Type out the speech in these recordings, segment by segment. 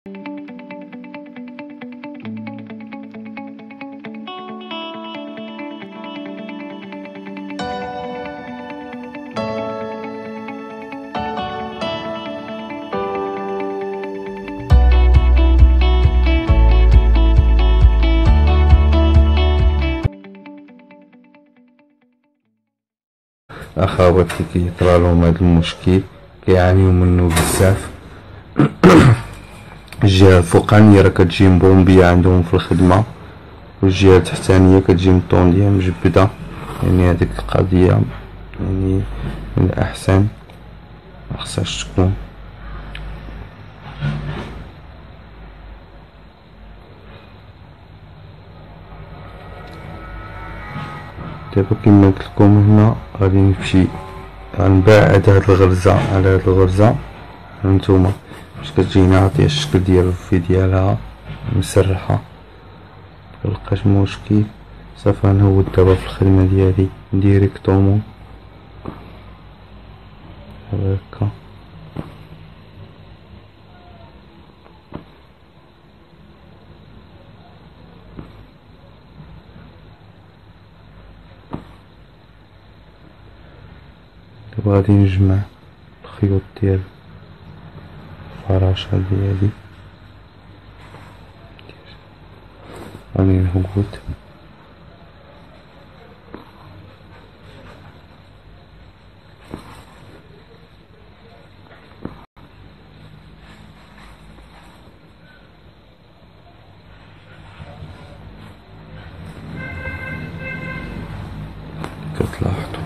اخواتي كيطرالهم هاد المشكل كيعانيو منو بزاف. الجهة الفوقانية راه كتجي مبومبية عندهم في الخدمة، والجهة التحتانية كتجي مطوندية مجبدة. يعني هاديك القضية يعني من الأحسن مخصهاش تكون. دابا كيما قلتلكم هنا غادي نمشي غنبعد هاد الغرزة على هاد الغرزة. هانتوما باش كتجي هنا عطيها الشكل ديال الفي ديالها مسرحة، ملقاش مشكل. صافي غنهود دابا في الخدمة ديالي ديريكتومون هكا. دابا غادي نجمع الخيوط ديال الفراشة ديالي، غادي نهود كتلاحظوا.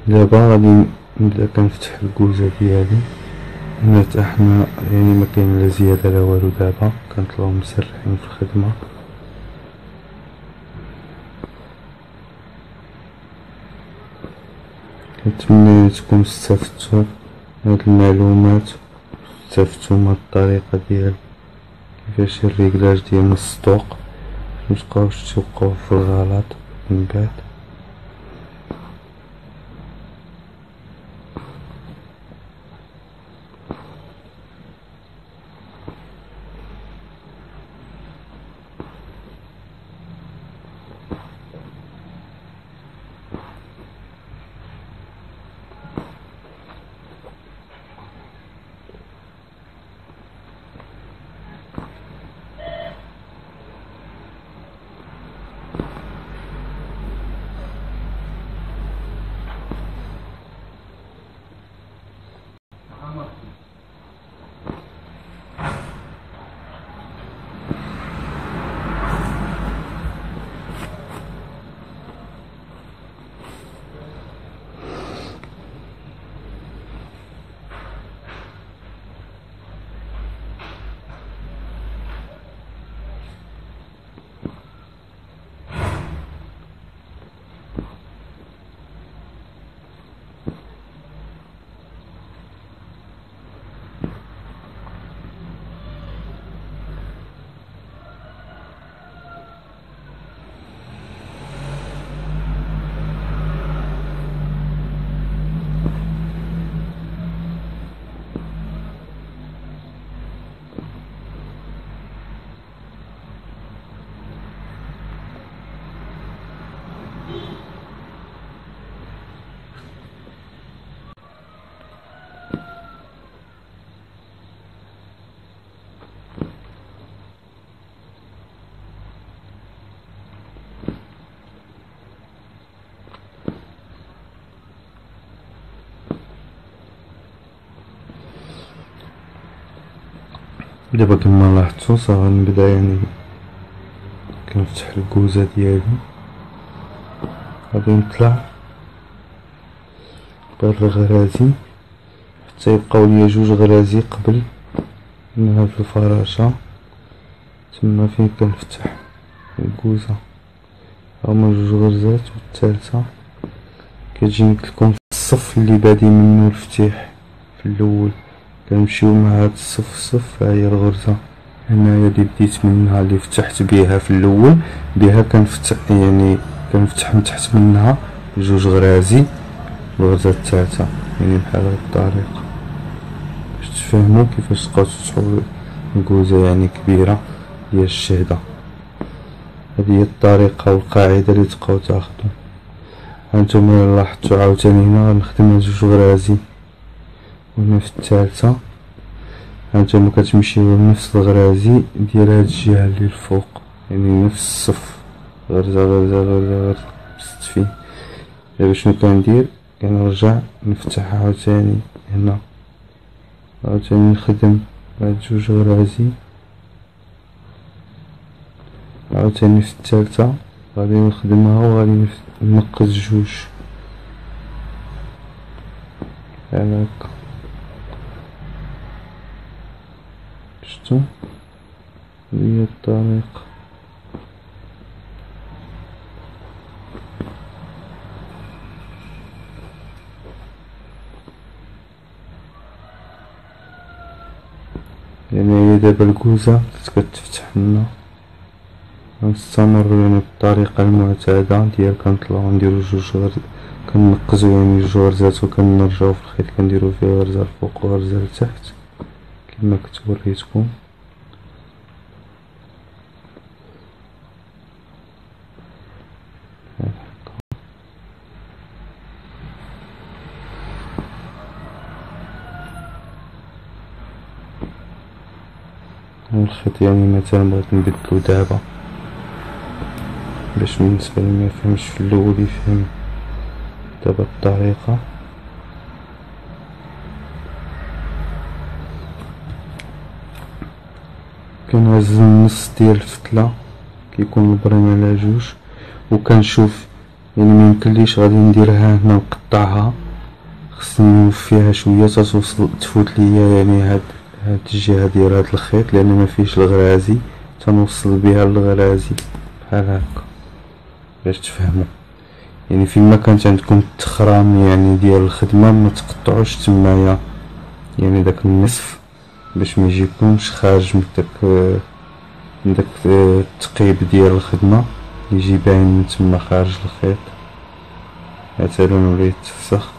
دابا غادي نبدا كنفتح الكوزة ديالي. هنا حتى حنا يعني مكاين لا زيادة لا والو. دابا كنطلعو مسرحين في الخدمة. كنتمنى تكون استفدتو هاد المعلومات، استفدتو من الطريقة ديال كيفاش الريكلاج ديال السطوق، متبقاوش توقعو في الغلط من بعد. دابا كما لاحظتو صافي غنبدا يعني كنفتح الكوزة ديالي. غادي نطلع بهاد الغرازي حتى يبقاو ليا جوج غرازي قبل منها في الفراشة. تما فين كنفتح الكوزة هما جوج غرزات، والثالثة كتجيني لكم في الصف اللي بادي منو الفتيح في الاول، كنمشيو مع هاد الصف. ها هي الغرزة هنايا اللي بديت منها اللي فتحت بها في الاول، بها كنفتح يعني كنفتح من تحت منها جوج غرازي الغرزة الثالثة، يعني بحال هاد الطريقة باش تفهموا كيفاش تبقاو تفتحوا الكوزة يعني كبيرة ديال الشهدة. هذه هي الطريقة والقاعدة اللي تبقاو تاخدو. هانتوما لاحظتو عاوتاني هنا غنخدم هاد جوج غرازي، وهنا في الثالثة هانتوما كتمشيو لنفس الغرازي ديال هاد الجهة اللي الفوق، يعني نفس الصف، غرزة غرزة غرزة غرزة مستفين. دابا شنو كندير؟ كنرجع نفتح عاوتاني هنا، عاوتاني نخدم هاد جوج غرازي، عاوتاني في الثالثة غادي نخدمها وغادي نقص جوج بحال هكا. شتو هي الطريقة. يعني هي دابا الكوزة كتفتح لنا. غنستمرو يعني بالطريقة المعتادة ديال كنطلعو نديرو جوج كنقزو يعني جوج غرزات وكنرجعو في الخيط كنديرو فيه غرزة الفوق وغرزة لتحت كما كنت وريتكم. الخيط يعني مثلا بغيت نبدلو دابا باش بالنسبة لي ميفهمش في الاول يفهم دابا الطريقة. كنعزل النص ديال الفتلة كيكون البرين على جوج، وكنشوف يعني ميمكنليش غادي نديرها هنا نقطعها، خصني نوفيها شوية توصل تفوت ليا يعني هاد الجهة ديال هاد الخيط لان مفيش الغرازي، تنوصل بها للغرازي بحال هكا باش تفهموا. يعني فيما كانت عندكم التخرام يعني ديال الخدمة ما تقطعوش تمايا يعني داك النصف باش ما يجيكمش خارج من داك التقيب ديال الخدمة يجي باين من تما خارج الخيط. مثلا ولا يتفسخ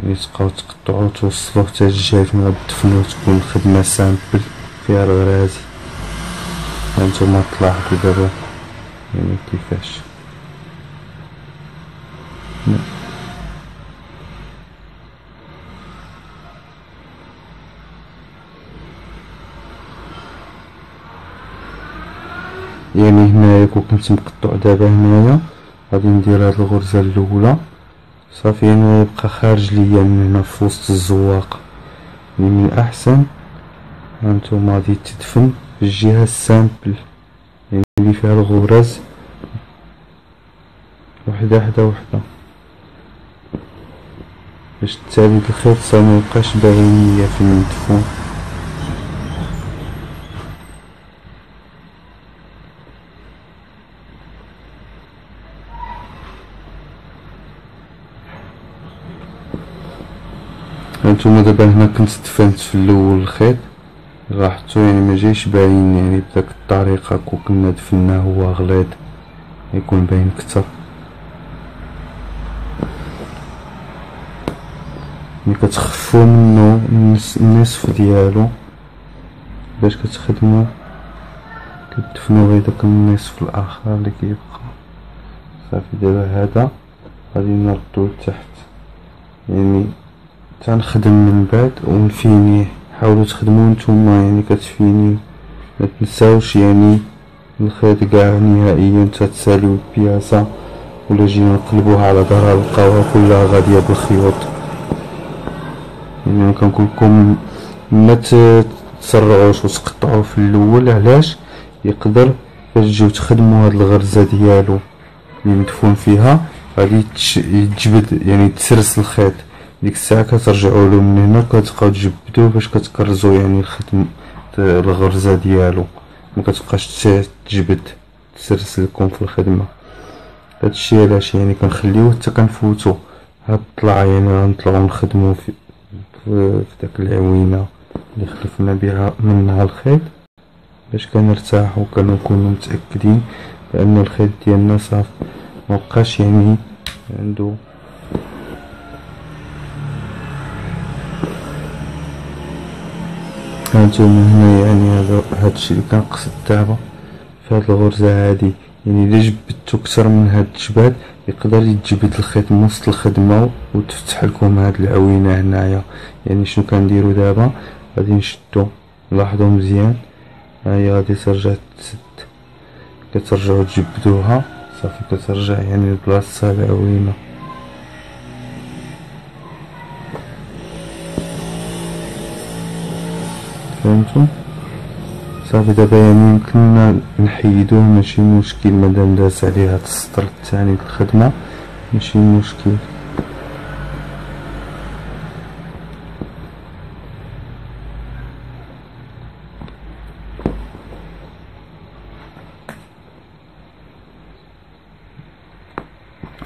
يعني تبقاو تقطعو توصلوه حتى الجهة فين غتدفنوه تكون الخدمة سامبل فيها الغرازي. هانتوما تلاحظوا دابا يعني كيفاش يعني هنايا كنت مقطع. دابا هنايا غادي ندير هاد الغرزة الاولى صافي، هنا يبقى خارج ليا من هنا في وسط الزواق. يعني من الاحسن هانتوما غادي تدفن في الجهة السامبل يعني اللي فيها الغرز وحدة حدا وحدة باش تالي الخيط صافي ميبقاش باين ليا فين ندفن. هانتوما دابا هنا كنت دفنت في الاول الخيط لاحظتو يعني ما جايش باين يعني بداك الطريقة كنا دفناه هو غليظ يكون باين كتر. ملي كتخفو منو النصف ديالو باش كتخدمو كتدفنو غير داك النصف الاخر اللي كيبقى صافي. دابا هذا غادي نردو لتحت يعني تنخدم من بعد ونفينيه. حاولوا تخدموا نتوما يعني كتفينيو ما تنساوش يعني الخيط كاع نهائيا تتساليو البياسة ولا جينا نقلبوها على ظهرها لقاوها كلها غادية بالخيوط. يعني كنقول لكم ما تسرعوش وتقطعوا في الاول، علاش يقدر فاش تجيو تخدموا هاد الغرزة ديالو اللي مدفون فيها غادي يتجبد يعني تسرس الخيط، ديك الساعة كترجعوا له من هنا كتبقاو تجبدوه باش كتكرزوا يعني الغرزة ديالو مكتبقاش تجبد تسرسل لكم في الخدمة. هادشي علاش يعني كنخليوه حتى كنفوتو هاد الطلعة، يعني غنطلعو نخدمو في داك العوينة اللي خلفنا بها منها الخيط، باش كنرتاحو وكنكونو متأكدين بأن الخيط ديالنا صافي مبقاش يعني عندو هانتوما هنا. يعني هادشي اللي كنقصد دابا في هاد الغرزة هادي، يعني الا جبدتو كتر من هاد الجبات يقدر يتجبد الخيط من وسط الخدمة وتفتح لكم هاد العوينة هنايا. يعني شنو كنديرو دابا؟ غادي نشدو، لاحظوا مزيان، هاهي غادي ترجع تسد، كترجعو تجبدوها صافي كترجع يعني لبلاصتها العوينة. فهمتو؟ صافي دابا يعني يمكننا نحيدوه ماشي مشكل، مادام داز عليه هاد السطر الثاني د الخدمة ماشي مشكل.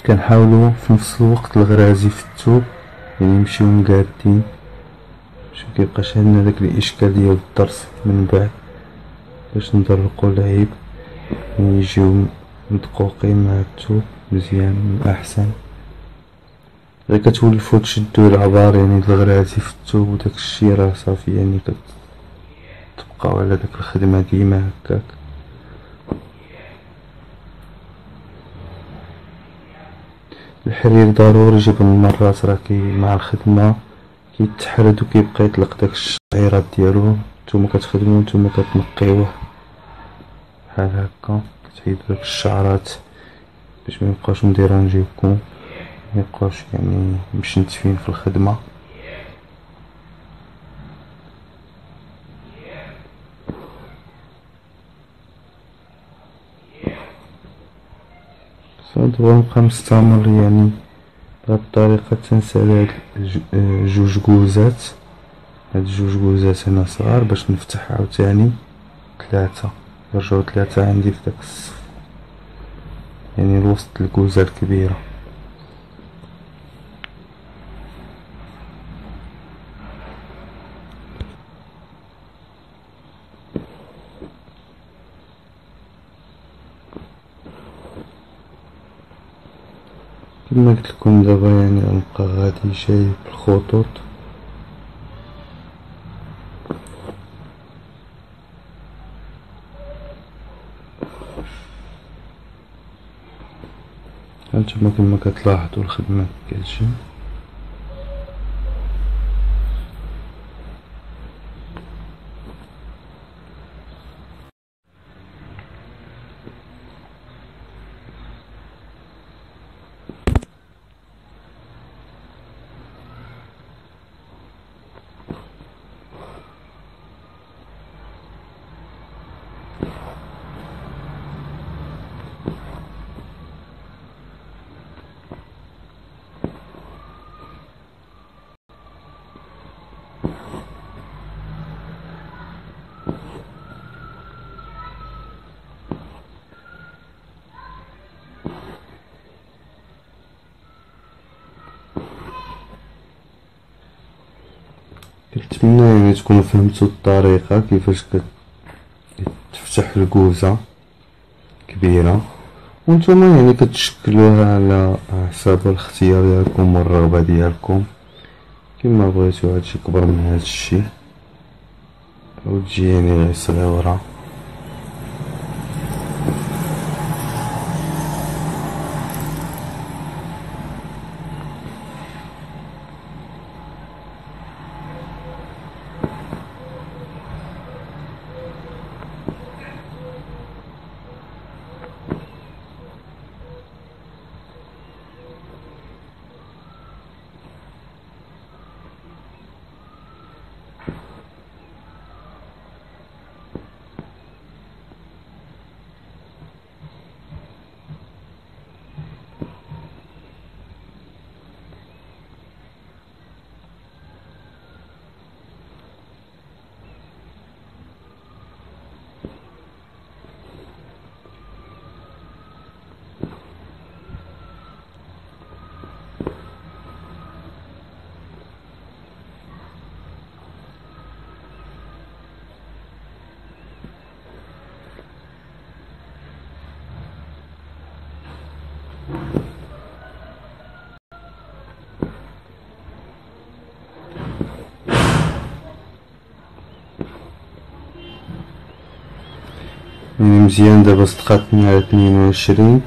كنحاولو في نفس الوقت الغرازي في الثوب يعني يمشيو مقادين باش مكيبقاش عندنا داك الاشكال ديال الضرس من بعد، باش نطرقو العيب يجيو مدقوقين مع الثوب مزيان من الاحسن. غير كتولفو تشدو العبار يعني الغرازي في الثوب وداك الشي راه صافي، يعني كتبقاو على داك الخدمة ديما هكاك. الحرير ضروري جبل المرات راه مع الخدمة كيتحرد وكيبقى يطلق داك الشعيرات ديالو، نتوما كتخدمو نتوما كتنقيوه بحال هكا، كتحيدو داك الشعرات باش ميبقاوش مديرانجيوكم، ميبقاوش يعني مشنتفين في الخدمة. صافي نبقى مستمر يعني بهاد الطريقة تنسالي هاد جوج كوزات، هاد جوج كوزات هنا صغار باش نفتح عاوتاني ثلاثة، يرجعو ثلاثة عندي في داك الصف يعني الوسط الكوزة الكبيرة. كما قلت لكم دابا يعني غنبقى غادي جايب الخطوط، هانتوما كما كتلاحظوا الخدمة كتجي. كنتمنى يعني تكونوا فهمتوا الطريقة كيفاش كتفتح الكوزة كبيرة، وانتوما يعني كتشكلوها على حساب الاختيار ديالكم والرغبة ديالكم، كما بغيتو هادشي كبر من هادشي او تجي يعني غير صغيورة. يعني مزيان. دابا صدقاتني على 22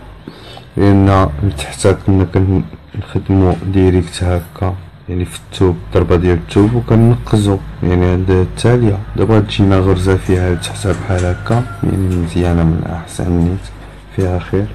لان لتحت كنا كنخدمو ديريكت هكا يعني في التوب، ضربة ديال التوب وكنقزو يعني عند التالية. دابا تجينا غرزة فيها لتحتها بحال هكا يعني مزيانة من احسن نيت فيها خير.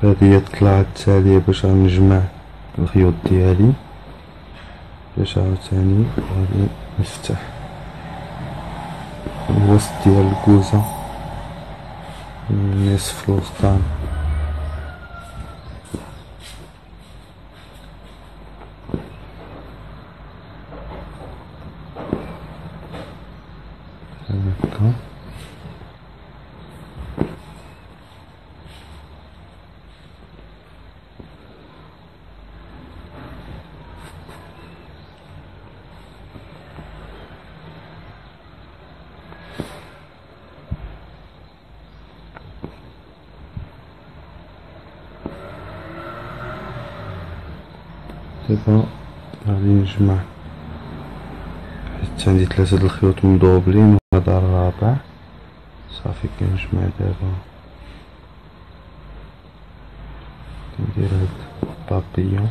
هادي هي طلعت التالية باش غنجمع الخيوط ديالي باش عاوتاني غادي نفتح الوسط ديال الكوزة نصف الوسطان. هكا دابا غادي نجمع حيت عندي 3 د الخيوط مدوبلين وهذا الرابع صافي. كنجمع دابا كندير هاد البابيون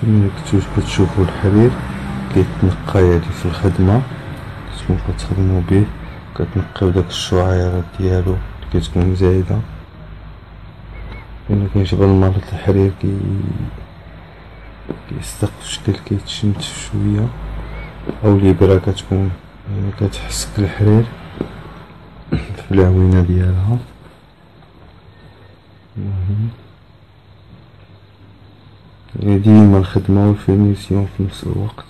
ملي كتشوفو الحرير كيتنقى يعني في الخدمة كتكون كتخدمو بيه كتنقيو داك الشعيرات ديالو اللي كتكون زايدة. لأن كاين شي بعض المرات الحرير كيصدق في شكل كيتشنتف شوية أو الإبرة كتكون يعني كتحسك الحرير في العوينة ديالها. يعني ديما الخدمة والفينيسيون في نفس الوقت.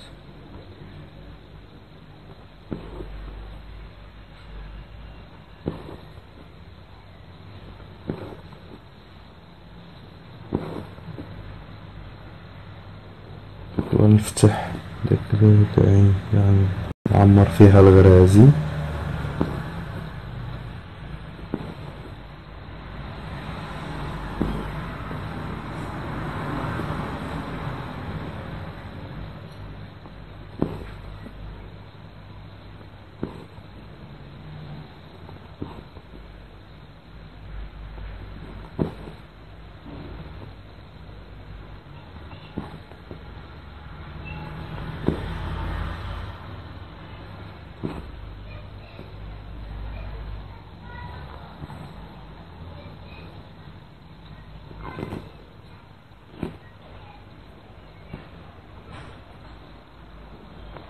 ونفتح داك العين يعني نعمر فيها الغرازي.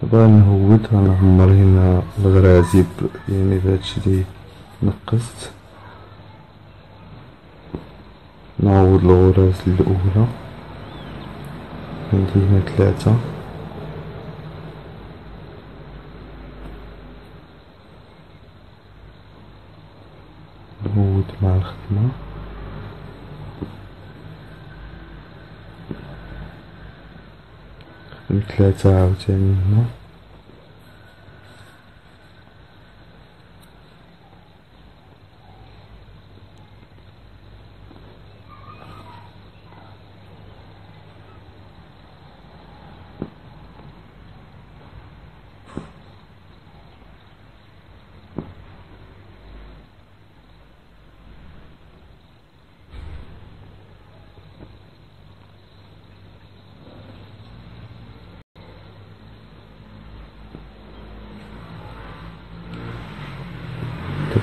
دابا نهود غنعمر هنا الغرازي يعني بهادشي لي نقصت. نعوض الغراز الأولى عندي هنا 3 نهود مع الخدمة. خدم 3 عاوتاني هنا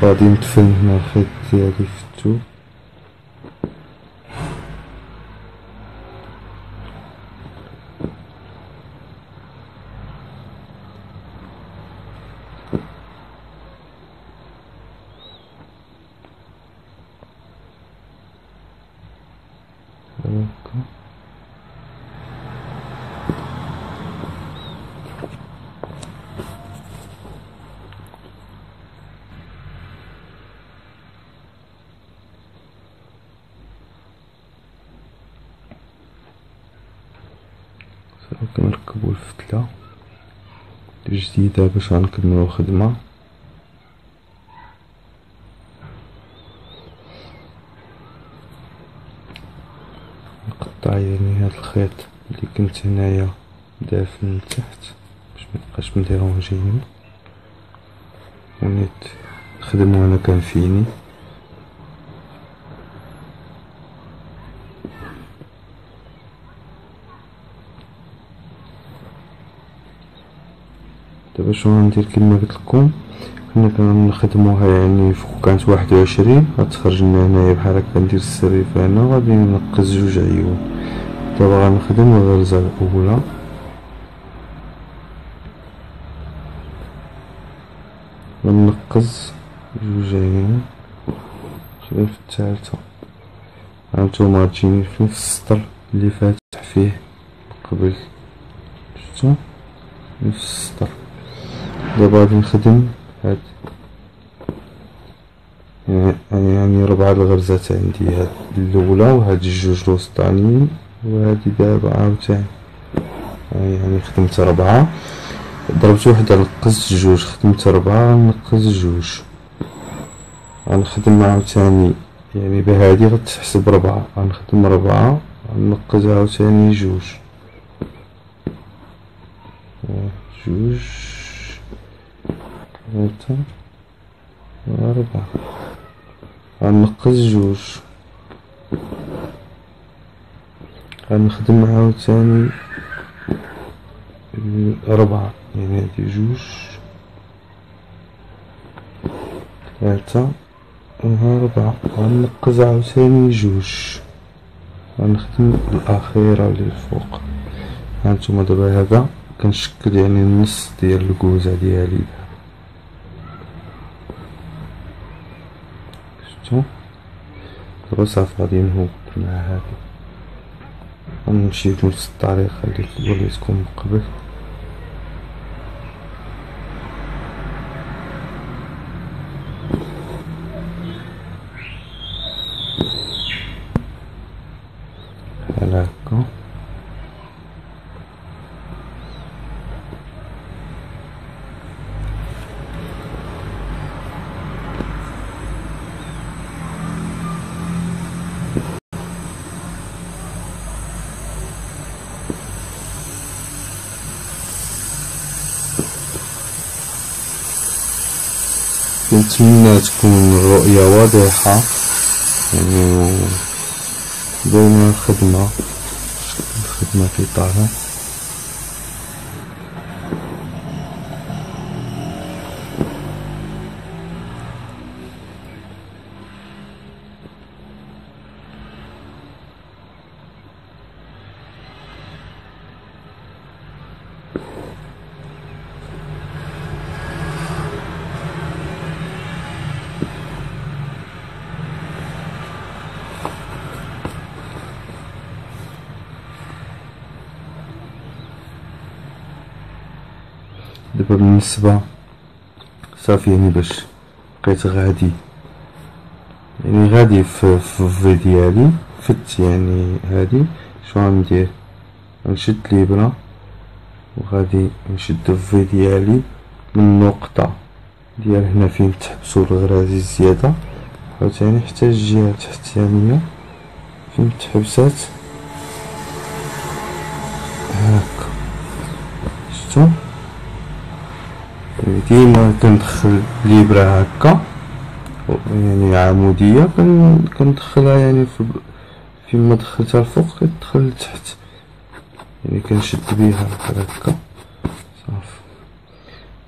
دابا غادي ندفن هنا الخيط ديالي في الثوب. هكا كنركبو الفتلة الجديدة باش غنكملو الخدمة. نقطع يعني هاد الخيط اللي كنت هنايا دافن لتحت باش ميبقاش مديرونجيني، ونيت نخدم وانا كنفيني. دابا شنو غندير كيما قلتلكم، كنا كنخدموها يعني فوق كانت 21 غتخرج لنا هنايا بحال هكا. ندير السريف هنا وغادي نقص 2 عيون. دابا غنخدم الغرزة الأولى، غنقص 2 عيون، نخدم في الثالثة. هانتوما تجيني في نفس السطر اللي فاتح فيه قبل، شفتو نفس السطر. دابا غادي نخدم هاد يعني 4 الغرزات عندي، هاد الأولى وهاد 2 الوسطانيين وهادي دابا عاوتاني. يعني خدمت 4، ضربت وحدة نقصت 2، خدمت 4 نقص 2. غنخدم عاوتاني يعني بهادي غتحسب 4، غنخدم 4 غنقص عاوتاني 2 3 4، غنقص 2، غنخدم عاوتاني 4 يعني هادي 2 3 4، غنقص عاوتاني 2، غنخدم الأخيرة اللي الفوق. هانتوما دابا هذا كنشكل يعني النص ديال الكوزة ديالي دابا، شفتو. دابا صافي غادي نهبط مع هادي، غنمشي بنفس الطريقة اللي وريتكم من قبل. بحال هكا. كنتمنى تكون الرؤية واضحة يعني باينة الخدمة في طالع. دابا بالنسبة صافي يعني باش بقيت غادي يعني غادي في الفي ديالي فت يعني هادي شنو غندير، غنشد الإبرة وغادي نشد الفي ديالي من النقطة ديال هنا فين تحبسو الغرازي الزيادة عاوتاني حتى الجهة التحتانية فين تحبسات هاكا، شفتو. ديما كندخل الإبرة هكا يعني عمودية كندخلها يعني فين ما دخلتها الفوق كتدخل لتحت، يعني كنشد بيها بحال هكا صافي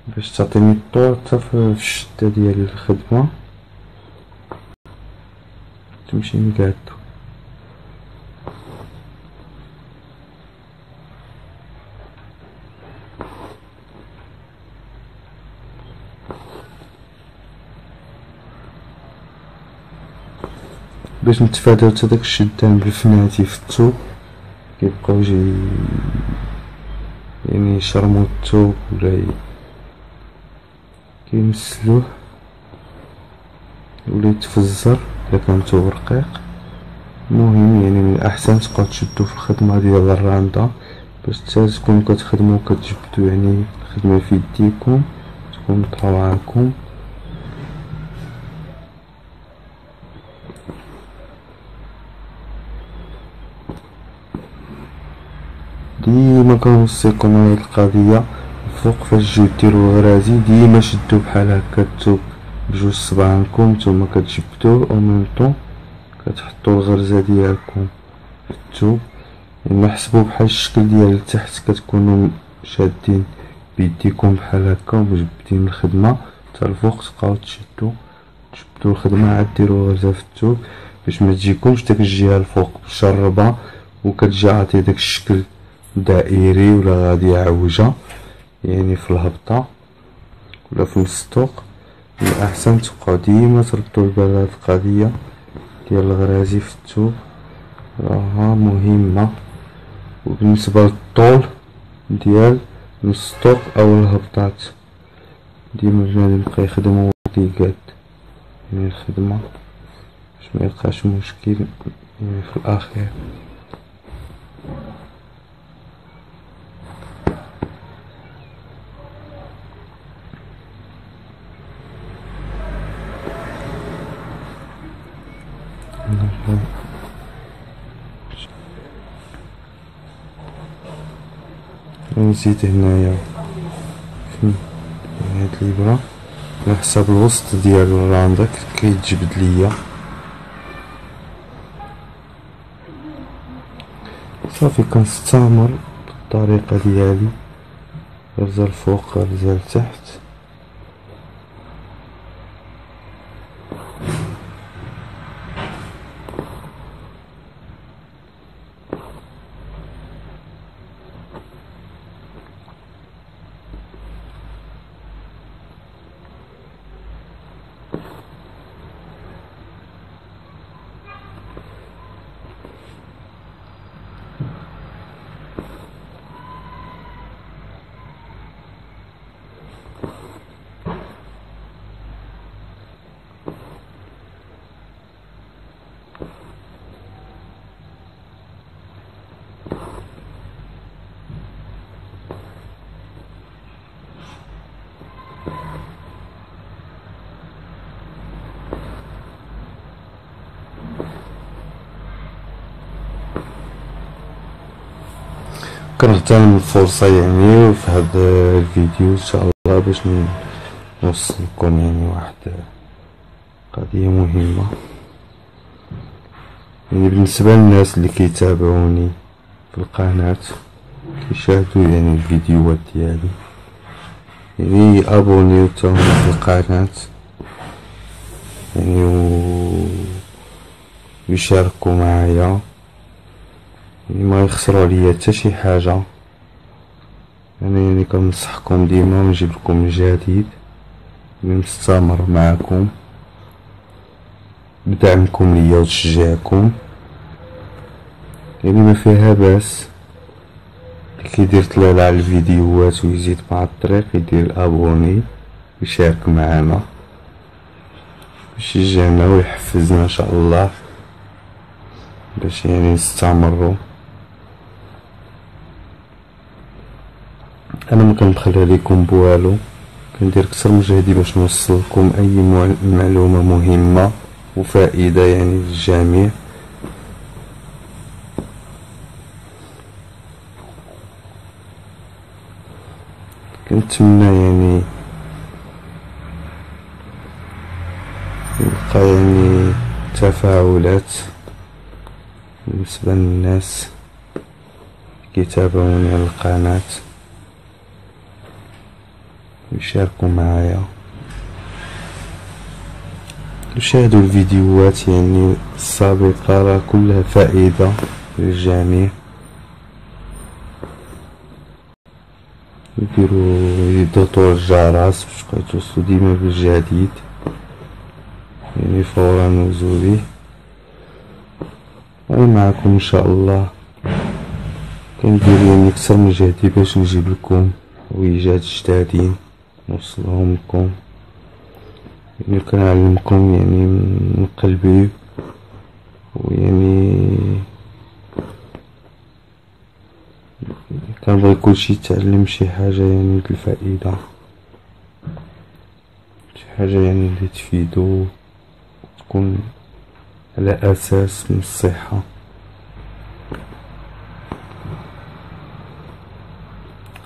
باش تعطيني الطول حتى في الشدة ديال الخدمة. تمشي مقادة. باش نتفاداو تا داك الشدان بالفناتي في الثوب كيبقاو يعني يشرمو الثوب ولا كيمسلوه ولا يتفزر الا كان ثوب رقيق. المهم يعني من الاحسن تبقاو تشدو في الخدمه ديال الراندا باش تكونوا كتخدموا كتجبدوا يعني الخدمه في يديكم تكون طراو عنكم. ديما كنوصيكم هاد القضيه الفوق فاش تجيو ديروا غرازي ديما شدوا بحال هكا الثوب بجوج صباعنكم نتوما كتجبدوه او ميم طون كتحطوا الغرزه ديالكم في الثوب. يعني حسبوا بحال الشكل ديال التحت كتكونوا شادين بيديكم بحال هكا ومجبدين الخدمه حتى الفوق تبقاو تجبدوا الخدمه عاد ديروا غرزه في الثوب باش ما تجيكمش داك الجهه الفوق مشربه وكتجي عاطي داك الشكل دائري ولا غادي عوجه يعني في الهبطه ولا في السطوق. من الاحسن تبقاو ديما تردوا البال هاد القضيه ديال الغرازي في الثوب راها مهمه. وبالنسبه للطول ديال السطوق او الهبطات ديما بنادم يبقى يخدم وكيقاد يعني الخدمه باش ما يلقاش مشكل يعني في الاخير. نزيد هنايا في هاد الابره على حساب الوسط ديال الراندا كيتجبد ليا صافي. كنستمر بالطريقه ديالي غرزه الفوق غرزه لتحت. كنغتنم الفرصة يعني في هذا الفيديو ان شاء الله باش نوصل لكم يعني واحد قضية مهمة يعني بالنسبة للناس اللي كيتابعوني في القناة كيشاهدوا يعني الفيديوهات ديالي يعني ابونيو تاهم في القناة يعني ويشاركوا معايا يعني ما يخسروا عليا حتى شي حاجه. يعني كنصحكم ديما ونجيب لكم الجديد ونستمر معكم بدعمكم ليا وتشجيعكم. يعني ما فيها باس اللي كيدير طلال على الفيديوهات ويزيد مع الطريق يدير الابوني ويشارك معنا باش يشجعنا ويحفزنا ان شاء الله باش يعني نستمروا. انا ما كنبخل عليكم بوالو كندير كثر من جهدي باش نوصل لكم اي معلومه مهمه وفائده يعني للجميع. كنتمنى يعني يبقى يعني تفاعلات بالنسبه للناس كيتابعوني على القناه ويشاركوا معايا شاهدوا الفيديوهات يعني السابقة، راه كلها فائدة للجميع. يضغطوا على الجرس باش يتوصلوا ديما بالجديد يعني فور نزوله. وانا معكم ان شاء الله، كندير يعني اكثر من جهدي باش نجيب لكم ويجات جدادين نوصلهم لكم، يعني كنعلمكم يعني من قلبي، ويعني كنبغي كلشي يتعلم شي حاجة يعني الفائدة، شي حاجة يعني اللي تفيدو تكون على اساس من الصحة.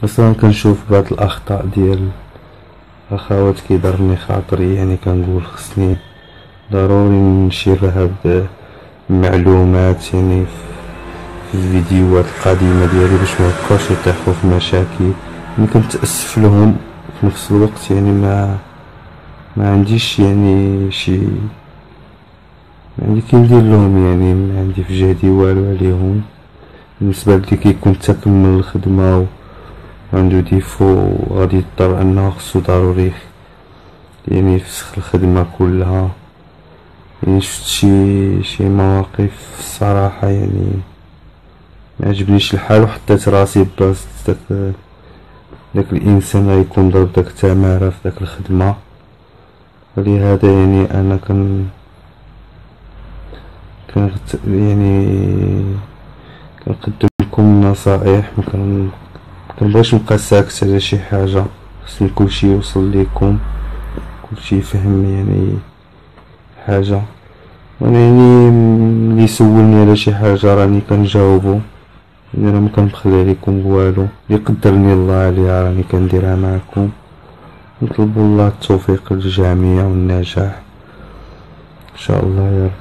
اصلا كنشوف بعض الاخطاء ديال اخوات كيضرني خاطري، يعني كنقول خصني ضروري نشير هاد المعلومات يعني في الفيديوهات القديمة ديالي باش ميبقاوش يطيحو في مشاكل. يعني كنتأسف لهم في نفس الوقت، يعني ما عنديش يعني شي، ما عندي كندير لهم، يعني ما عندي في جهدي والو عليهم. بالنسبة للي كيكون تكمل الخدمة وعندو ديفو غادي يضطر انه خصو ضروري يعني يفسخ الخدمة كلها. يعني شفت شي مواقف الصراحة يعني ما عجبنيش الحال، وحطيت راسي بلاصة داك الانسان غيكون ضرب داك التمارة في داك الخدمة. فلهذا يعني انا يعني كنقدم لكم نصائح، مكنبغيش نبقى ساكت على شي حاجة، خصني كلشي يوصل ليكم، كلشي يفهم يعني حاجة. وانا يعني اللي يسولني على شي حاجة راني كنجاوبو، يعني راه مكنبخل عليكم والو، اللي قدرني الله عليها راني كنديرها معكم. نطلب الله التوفيق للجميع والنجاح ان شاء الله يا رب.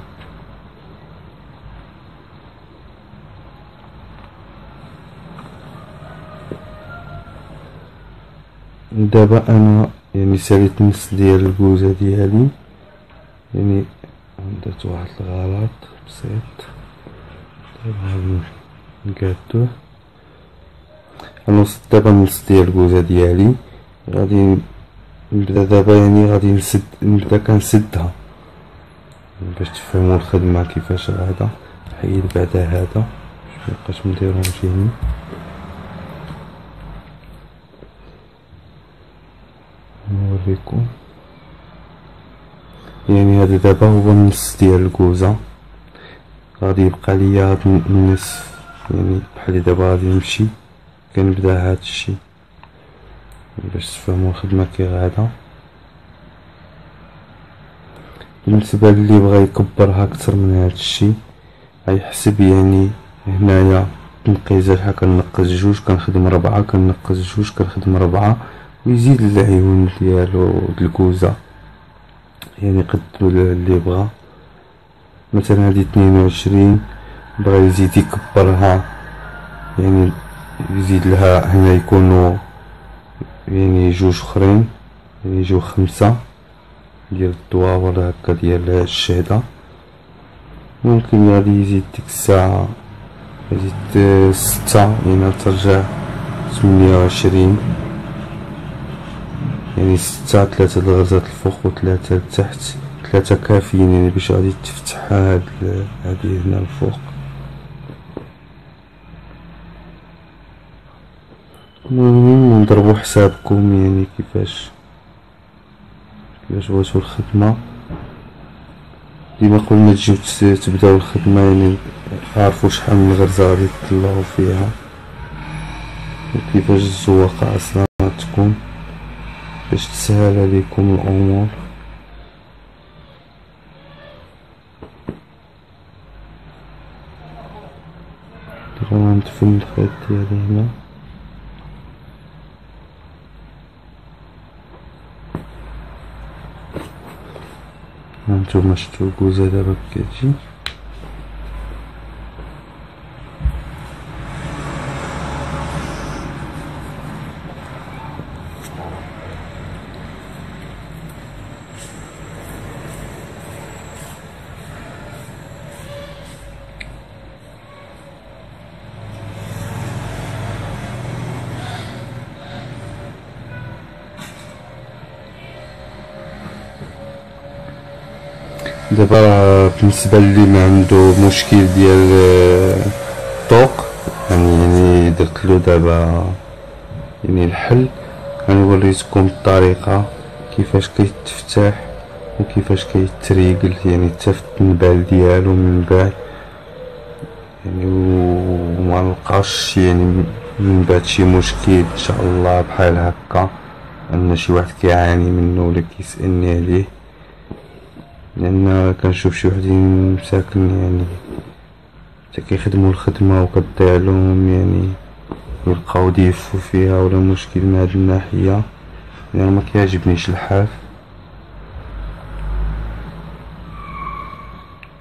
دابا انا يعني ساليت نص ديال الكوزة ديالي، يعني درت واحد الغلط بسيط، دابا نقادوه. انا دابا نص ديال الكوزة ديالي، غادي نبدا دابا يعني غادي نبدا كنسدها باش تفهموا الخدمة كيفاش غادا. نحيد بعدا هذا باش ميبقاش مديرهمش يعني. نوريكم يعني هذا دابا هو النص ديال الكوزة، غادي يبقى ليا هاد النصف، يعني بحال دابا غادي نمشي كنبدا هاد الشي باش تفهموا الخدمة كي غادا. بالنسبة للي بغا يكبرها اكتر من هاد الشي غيحسب، يعني هنايا تنقيزة شحال كنقص جوج كنخدم ربعة، كنقص جوج كنخدم ربعة، ويزيد العيون ديالو د الكوزة يعني قد اللي بغا. مثلا هادي 22 بغا يزيد يكبرها، يعني يزيد لها هنا يكونوا يعني جوج اخرين، يعني يجيو 5 ديال الدواء ولا هكا ديال الشهدة. ممكن غادي يزيد ديك الساعة يزيد 6، يعني ترجع 28، يعني 6 3 الغرزات الفوق و 3 لتحت، 3 كافيين يعني باش غادي تفتح هادي هنا الفوق. المهم نضربو حسابكم يعني كيفاش بغيتو الخدمة. ديما قبل ما تجيو تبداو الخدمة يعني عارفو شحال من غرزة غادي تطلعو فيها، وكيفاش الزواقة اصلا تكون باش تسهل عليكم الامور. دابا غندفن الخيط ديالي هنا. هانتوما شفتو الكوزة دابا كتجي، دابا بالنسبة للي ما عنده مشكل ديال الطوق، يعني درتلو دابا يعني الحل. يعني وريتكم الطريقة كيفاش كيتفتح وكيفاش كيتريقل، يعني حتى في التنبال ديالو من بعد، يعني وما نلقاش يعني من بعد شي مشكل ان شاء الله بحال هكا ان شي واحد كيعاني منه ولا كيسألني عليه. لان كنشوف شي وحدين مساكن يعني حتى كيخدموا الخدمة وكتضيع لهم، يعني يلقاو ديفو فيها ولا مشكل من هاد الناحية، يعني ما كيعجبنيش الحال.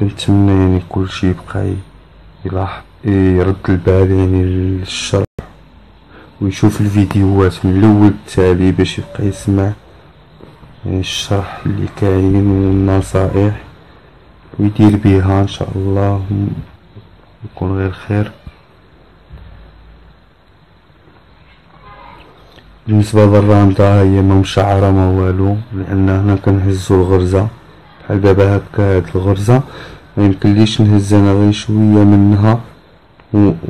كنتمنى يعني كلشي يبقى يلاحظ يرد البال يعني للشرح ويشوف الفيديوهات من الاول التالي باش يبقى يسمع يعني الشرح اللي كاين والنصائح ويدير بيها ان شاء الله، يكون غير خير. بالنسبة للرامدة هي ما مشعرة ما والو، لان هنا كنهزو الغرزة بحال دابا هكا. هاد الغرزة ميمكنليش نهز انا غير شوية منها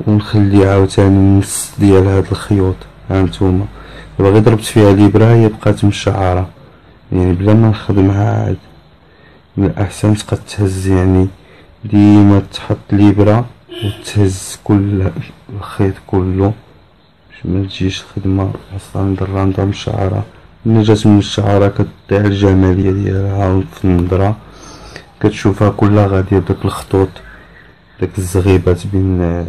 ونخلي عاوتاني النص ديال هاد الخيوط. هانتوما دابا غير ضربت فيها الابرة هي بقات مشعرة، يعني بلا ما نخدمها عاد. من الاحسن تبقى تهز، يعني ديما تحط الابرة وتهز كل الخيط كله باش ما تجيش خدمة اصلا الرامدة مشعرة. ملي جات من الشعرة كتضيع الجمالية ديالها في النظرة، كتشوفها كلها غادية بداك الخطوط، داك الزغيبات بين